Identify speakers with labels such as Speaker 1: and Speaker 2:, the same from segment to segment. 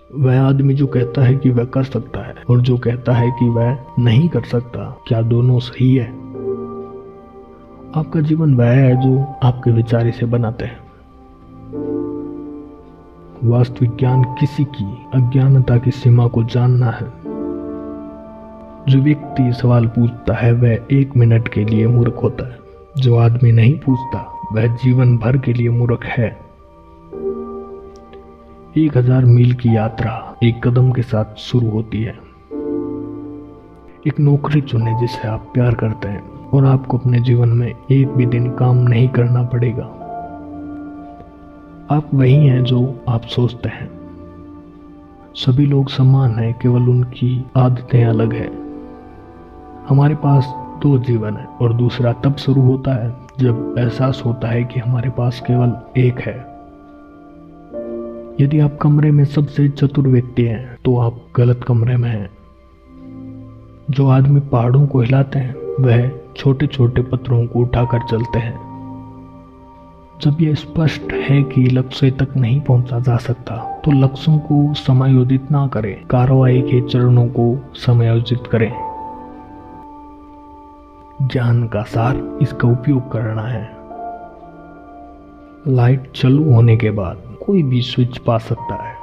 Speaker 1: वह आदमी जो कहता है कि वह कर सकता है और जो कहता है कि वह नहीं कर सकता, क्या दोनों सही है? आपका जीवन वह है जो आपके विचार इसे बनाते हैं। वास्तविक ज्ञान किसी की अज्ञानता की सीमा को जानना है। जो व्यक्ति सवाल पूछता है वह 1 मिनट के लिए मूर्ख होता है। जो आदमी नहीं पूछता वह जीवन भर के लिए मूर्ख है। 1000 मील की यात्रा एक कदम के साथ शुरू होती है। एक नौकरी चुनें जिसे आप प्यार करते हैं और आपको अपने जीवन में एक भी दिन काम नहीं करना पड़ेगा। आप वही हैं जो आप सोचते हैं। सभी लोग समान हैं, केवल उनकी आदतें अलग हैं। हमारे पास 2 जीवन है और दूसरा तब शुरू होता है जब एहसास होता है कि हमारे पास केवल एक है। यदि आप कमरे में सबसे चतुर व्यक्ति हैं तो आप गलत कमरे में हैं। जो आदमी पहाड़ों को हिलाते हैं वह छोटे छोटे पत्थरों को उठाकर चलते हैं। जब यह स्पष्ट है कि लक्ष्य तक नहीं पहुंचा जा सकता तो लक्ष्यों को समायोजित ना करें, कार्रवाई के चरणों को समायोजित करें। ज्ञान का सार इसका उपयोग करना है। लाइट चालू होने के बाद कोई भी स्विच पा सकता है।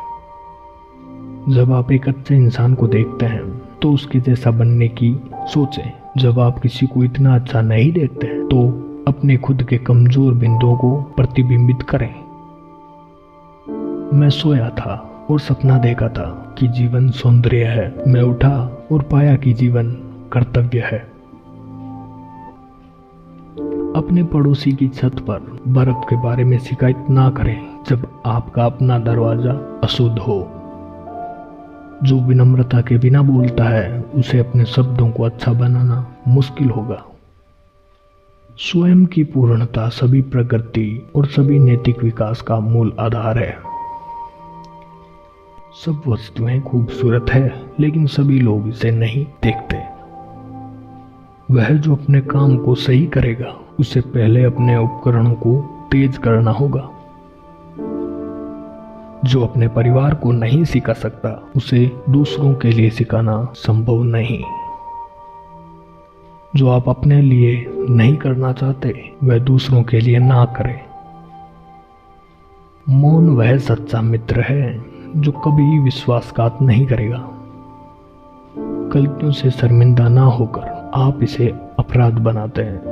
Speaker 1: जब आप एक अच्छे इंसान को देखते हैं तो उसके जैसा बनने की सोचें। जब आप किसी को इतना अच्छा नहीं देखते हैं तो अपने खुद के कमजोर बिंदुओं को प्रतिबिंबित करें। मैं सोया था और सपना देखा था कि जीवन सौंदर्य है। मैं उठा और पाया कि जीवन कर्तव्य है। अपने पड़ोसी की छत पर बर्फ के बारे में शिकायत ना करें जब आपका अपना दरवाजा अशुद्ध हो। जो विनम्रता के बिना बोलता है उसे अपने शब्दों को अच्छा बनाना मुश्किल होगा। स्वयं की पूर्णता सभी प्रगति और सभी नैतिक विकास का मूल आधार है। सब वस्तुएं खूबसूरत है लेकिन सभी लोग इसे नहीं देखते। वह जो अपने काम को सही करेगा उसे पहले अपने उपकरणों को तेज करना होगा। जो अपने परिवार को नहीं सिखा सकता उसे दूसरों के लिए सिखाना संभव नहीं। जो आप अपने लिए नहीं करना चाहते वह दूसरों के लिए ना करें। मौन वह सच्चा मित्र है जो कभी विश्वासघात नहीं करेगा। गलतियों से शर्मिंदा ना होकर आप इसे अपराध बनाते हैं।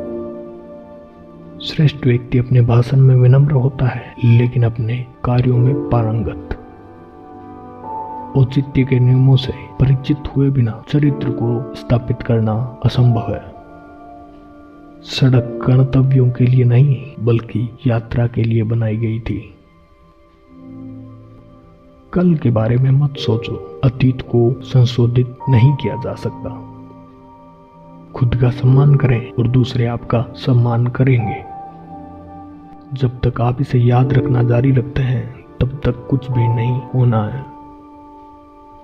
Speaker 1: श्रेष्ठ व्यक्ति अपने भाषण में विनम्र होता है लेकिन अपने कार्यों में पारंगत। औचित्य के नियमों से परिचित हुए बिना चरित्र को स्थापित करना असंभव है। सड़क गंतव्यों के लिए नहीं बल्कि यात्रा के लिए बनाई गई थी। कल के बारे में मत सोचो, अतीत को संशोधित नहीं किया जा सकता। खुद का सम्मान करें और दूसरे आपका सम्मान करेंगे। जब तक आप इसे याद रखना जारी रखते हैं तब तक कुछ भी नहीं होना है।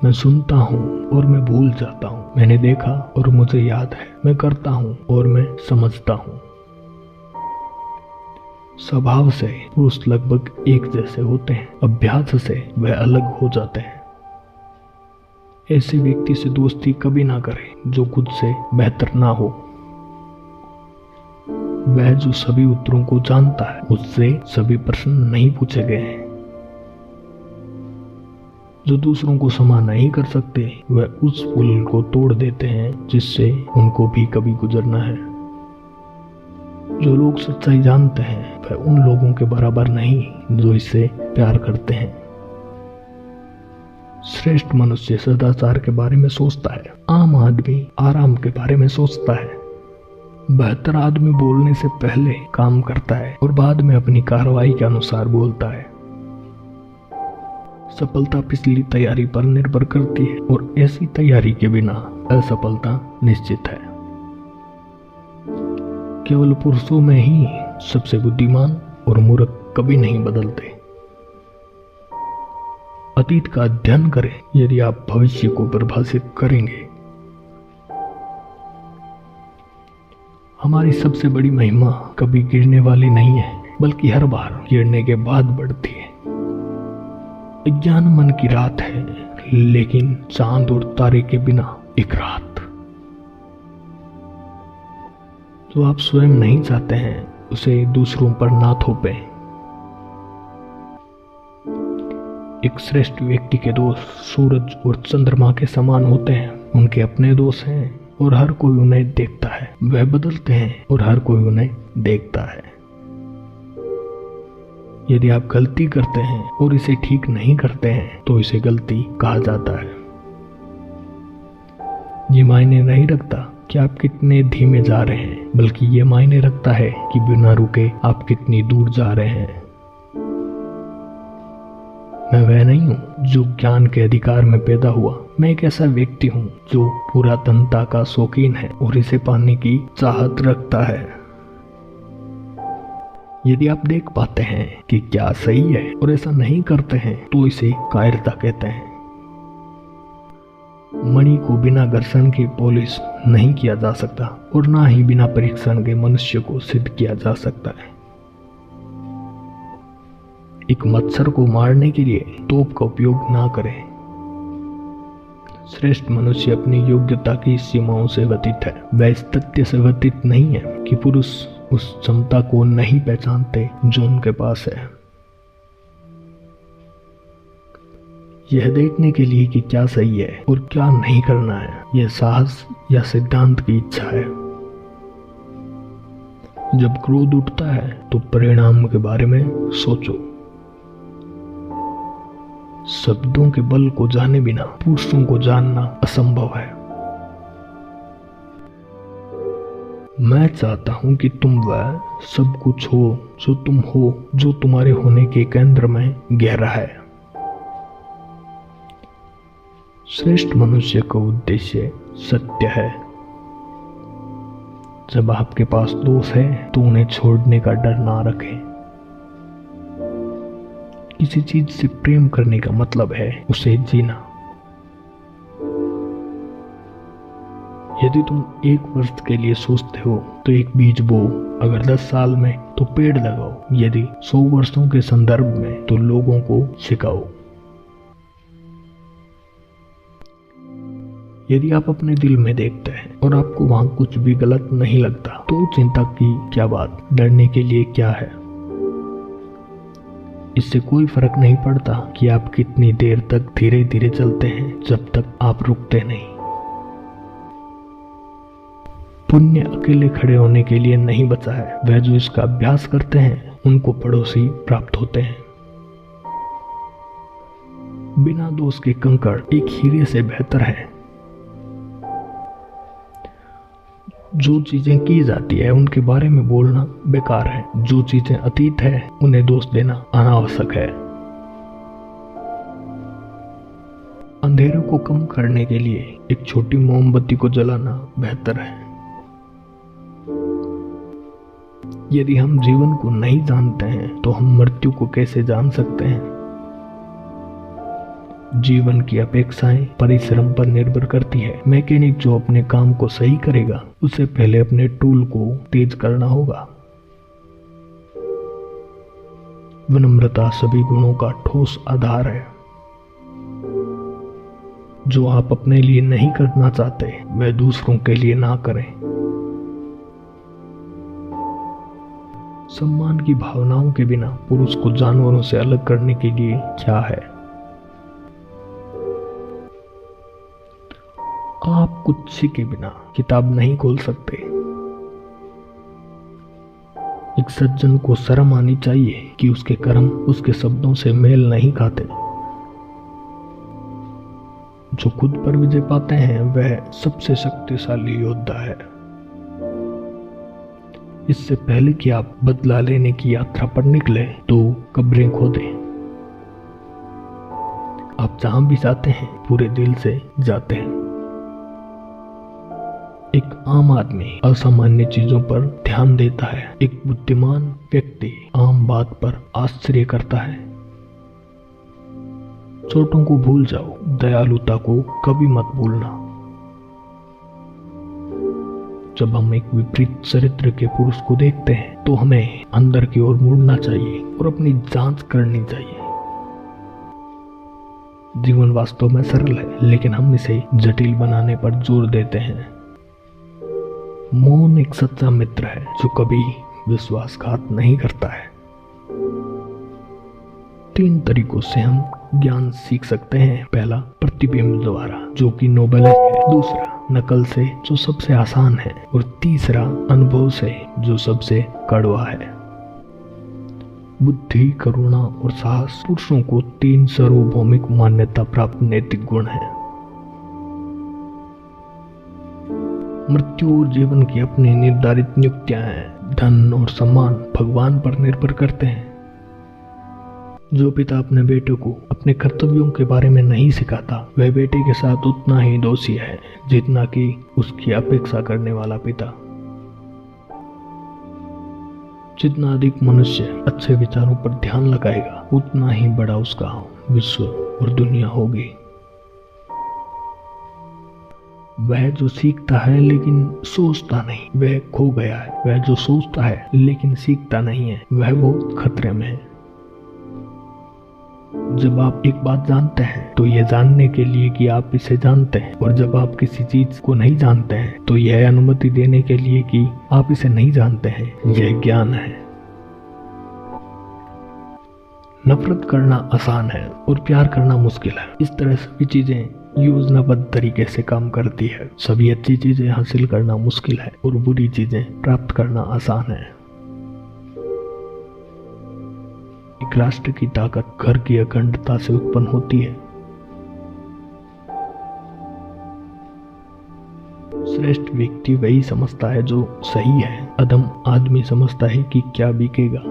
Speaker 1: मैं सुनता हूँ और मैं भूल जाता हूँ। मैंने देखा और मुझे याद है। मैं करता हूँ और मैं समझता हूँ। स्वभाव से पुरुष लगभग एक जैसे होते हैं, अभ्यास से वह अलग हो जाते हैं। ऐसे व्यक्ति से दोस्ती कभी ना करें जो खुद से बेहतर ना हो। वह जो सभी उत्तरों को जानता है उससे सभी प्रश्न नहीं पूछे गए हैं। जो दूसरों को क्षमा नहीं कर सकते वह उस पुल को तोड़ देते हैं जिससे उनको भी कभी गुजरना है। जो लोग सच्चाई जानते हैं वह उन लोगों के बराबर नहीं जो इससे प्यार करते हैं। श्रेष्ठ मनुष्य सदाचार के बारे में सोचता है, आम आदमी आराम के बारे में सोचता है। बेहतर आदमी बोलने से पहले काम करता है और बाद में अपनी कार्रवाई के अनुसार बोलता है। सफलता पिछली तैयारी पर निर्भर करती है और ऐसी तैयारी के बिना असफलता निश्चित है। केवल पुरुषों में ही सबसे बुद्धिमान और मूर्ख कभी नहीं बदलते। अतीत का अध्ययन करें यदि आप भविष्य को परिभाषित करेंगे। हमारी सबसे बड़ी महिमा कभी गिरने वाली नहीं है बल्कि हर बार गिरने के बाद बढ़ती है। अज्ञान मन की रात है, लेकिन चांद और तारे के बिना एक रात। जो आप स्वयं नहीं चाहते हैं उसे दूसरों पर ना थोपें। एक श्रेष्ठ व्यक्ति के दोष सूरज और चंद्रमा के समान होते हैं। उनके अपने दोष हैं और हर कोई उन्हें देखता है। वह बदलते हैं और हर कोई उन्हें देखता है। यदि आप गलती करते हैं और इसे ठीक नहीं करते हैं तो इसे गलती कहा जाता है। ये मायने नहीं रखता कि आप कितने धीमे जा रहे हैं, बल्कि ये मायने रखता है कि बिना रुके आप कितनी दूर जा रहे हैं। मैं वह नहीं हूँ जो ज्ञान के अधिकार में पैदा हुआ। मैं एक ऐसा व्यक्ति हूँ जो पुरातनता का शौकीन है और इसे पाने की चाहत रखता है। यदि आप देख पाते हैं कि क्या सही है और ऐसा नहीं करते हैं तो इसे कायरता कहते हैं। मणि को बिना घर्षण के पॉलिश नहीं किया जा सकता और ना ही बिना परीक्षण के मनुष्य को सिद्ध किया जा सकता है। एक मच्छर को मारने के लिए तोप का उपयोग ना करें। श्रेष्ठ मनुष्य अपनी योग्यता की सीमाओं से व्यतीत है। वह इस तथ्य से व्यतीत नहीं है कि पुरुष उस क्षमता को नहीं पहचानते जो उनके पास है। यह देखने के लिए कि क्या सही है और क्या नहीं करना है, यह साहस या सिद्धांत की इच्छा है। जब क्रोध उठता है तो परिणाम के बारे में सोचो। शब्दों के बल को जाने बिना पुरुषों को जानना असंभव है। मैं चाहता हूं कि तुम वह सब कुछ हो जो तुम हो, जो तुम्हारे होने के केंद्र में गहरा है। श्रेष्ठ मनुष्य का उद्देश्य सत्य है। जब आपके पास दोष है तो उन्हें छोड़ने का डर ना रखें। किसी चीज से प्रेम करने का मतलब है उसे जीना। यदि तुम 1 वर्ष के लिए सोचते हो तो एक बीज बो, अगर 10 साल में तो पेड़ लगाओ, यदि 100 वर्षों के संदर्भ में तो लोगों को सिखाओ। यदि आप अपने दिल में देखते हैं और आपको वहां कुछ भी गलत नहीं लगता तो चिंता की क्या बात, डरने के लिए क्या है। इससे कोई फर्क नहीं पड़ता कि आप कितनी देर तक धीरे धीरे चलते हैं, जब तक आप रुकते नहीं। पुण्य अकेले खड़े होने के लिए नहीं बचा है। वह जो इसका अभ्यास करते हैं उनको पड़ोसी प्राप्त होते हैं। बिना दोष के कंकड़ एक हीरे से बेहतर है। जो चीजें की जाती है उनके बारे में बोलना बेकार है। जो चीजें अतीत है उन्हें दोष देना अनावश्यक है। अंधेरे को कम करने के लिए एक छोटी मोमबत्ती को जलाना बेहतर है। यदि हम जीवन को नहीं जानते हैं तो हम मृत्यु को कैसे जान सकते हैं। जीवन की अपेक्षाएं परिश्रम पर निर्भर करती है। मैकेनिक जो अपने काम को सही करेगा उसे पहले अपने टूल को तेज करना होगा। विनम्रता सभी गुणों का ठोस आधार है। जो आप अपने लिए नहीं करना चाहते वह दूसरों के लिए ना करें। सम्मान की भावनाओं के बिना पुरुष को जानवरों से अलग करने के लिए क्या है। आप कुछ के बिना किताब नहीं खोल सकते। एक सज्जन को शर्म आनी चाहिए कि उसके कर्म उसके शब्दों से मेल नहीं खाते। जो खुद पर विजय पाते हैं वह सबसे शक्तिशाली योद्धा है। इससे पहले कि आप बदला लेने की यात्रा पर निकले तो कब्रें खोदें। आप जहां भी जाते हैं पूरे दिल से जाते हैं। एक आम आदमी असामान्य चीजों पर ध्यान देता है। एक बुद्धिमान व्यक्ति आम बात पर आश्चर्य करता है। चोटों को भूल जाओ, दयालुता को कभी मत भूलना। जब हम एक विपरीत चरित्र के पुरुष को देखते हैं तो हमें अंदर की ओर मुड़ना चाहिए और अपनी जांच करनी चाहिए। जीवन वास्तव में सरल है, लेकिन हम इसे जटिल बनाने पर जोर देते हैं। मौन एक सच्चा मित्र है जो कभी विश्वासघात नहीं करता है। 3 तरीकों से हम ज्ञान सीख सकते हैं। पहला, प्रतिबिंब द्वारा, जो कि नोबल है। दूसरा, नकल से, जो सबसे आसान है। और तीसरा, अनुभव से, जो सबसे कड़वा है। बुद्धि, करुणा और साहस पुरुषों को 3 सार्वभौमिक मान्यता प्राप्त नैतिक गुण हैं। मृत्यु और जीवन की अपनी निर्धारित नियुक्तियां हैं। धन और सम्मान भगवान पर निर्भर करते हैं। जो पिता अपने बेटे को अपने कर्तव्यों के बारे में नहीं सिखाता, वह बेटे के साथ उतना ही दोषी है जितना कि उसकी अपेक्षा करने वाला पिता। जितना अधिक मनुष्य अच्छे विचारों पर ध्यान लगाएगा, उतना ही बड़ा उसका विश्व और दुनिया होगी। वह जो सीखता है लेकिन सोचता नहीं, वह खो गया है। वह जो सोचता है लेकिन सीखता नहीं है, वह बहुत खतरे में है। जब आप एक बात जानते हैं तो यह जानने के लिए कि आप इसे जानते हैं, और जब आप किसी चीज को नहीं जानते हैं तो यह अनुमति देने के लिए कि आप इसे नहीं जानते हैं, यह ज्ञान है। नफरत करना आसान है और प्यार करना मुश्किल है। इस तरह सभी चीजें योजनाबद्ध तरीके से काम करती है। सभी अच्छी चीजें हासिल करना मुश्किल है और बुरी चीजें प्राप्त करना आसान है। एक राष्ट्र की ताकत घर की अखंडता से उत्पन्न होती है। श्रेष्ठ व्यक्ति वही समझता है जो सही है। अधम आदमी समझता है कि क्या बिकेगा।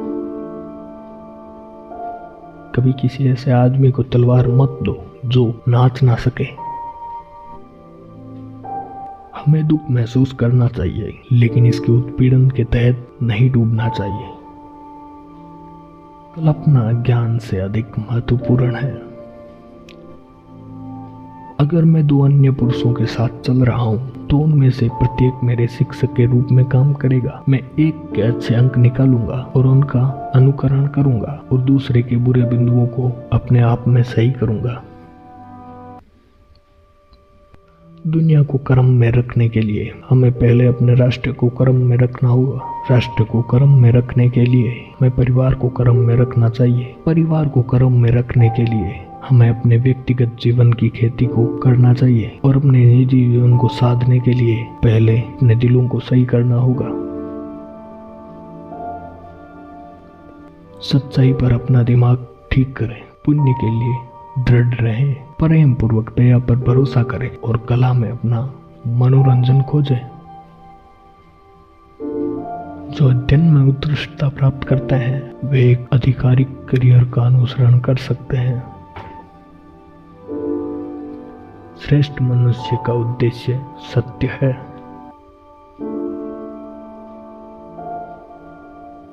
Speaker 1: कभी किसी ऐसे आदमी को तलवार मत दो जो नाच ना सके। हमें दुख महसूस करना चाहिए, लेकिन इसके उत्पीड़न के तहत नहीं डूबना चाहिए। कल्पना ज्ञान से अधिक महत्वपूर्ण है। अगर मैं 2 अन्य पुरुषों के साथ चल रहा हूं तो उनमें से प्रत्येक मेरे शिक्षक के रूप में काम करेगा। मैं एक के अच्छे अंक निकालूंगा और उनका अनुकरण करूंगा और दूसरे के बुरे बिंदुओं को अपने आप में सही करूंगा। दुनिया को क्रम में रखने के लिए हमें पहले अपने राष्ट्र को क्रम में रखना होगा। राष्ट्र को क्रम में रखने के लिए हमें परिवार को क्रम में रखना चाहिए। परिवार को क्रम में रखने के लिए हमें अपने व्यक्तिगत जीवन की खेती को करना चाहिए और अपने निजी जीवन को साधने के लिए पहले अपने दिलों को सही करना होगा। सच्चाई पर अपना दिमाग ठीक करें, पुण्य के लिए दृढ़ रहें, प्रेम पूर्वक दया पर भरोसा करें और कला में अपना मनोरंजन खोजें। जो अध्ययन में उत्कृष्टता प्राप्त करते हैं वे एक आधिकारिक करियर का अनुसरण कर सकते हैं। श्रेष्ठ मनुष्य का उद्देश्य सत्य है।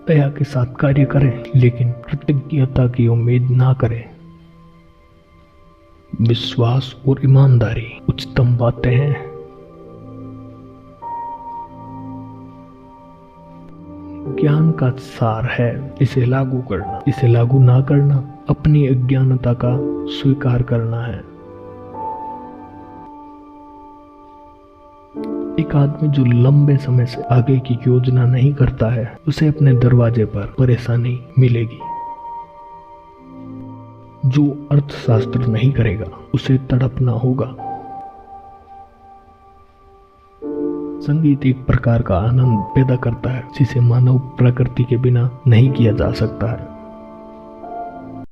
Speaker 1: दया के साथ कार्य करें, लेकिन कृतज्ञता की उम्मीद ना करें। विश्वास और ईमानदारी उच्चतम बातें हैं। ज्ञान का सार है इसे लागू करना। इसे लागू ना करना अपनी अज्ञानता का स्वीकार करना है। एक आदमी जो लंबे समय से आगे की योजना नहीं करता है, उसे अपने दरवाजे पर परेशानी मिलेगी। जो अर्थशास्त्र नहीं करेगा उसे तड़पना होगा। संगीत एक प्रकार का आनंद पैदा करता है जिसे मानव प्रकृति के बिना नहीं किया जा सकता है।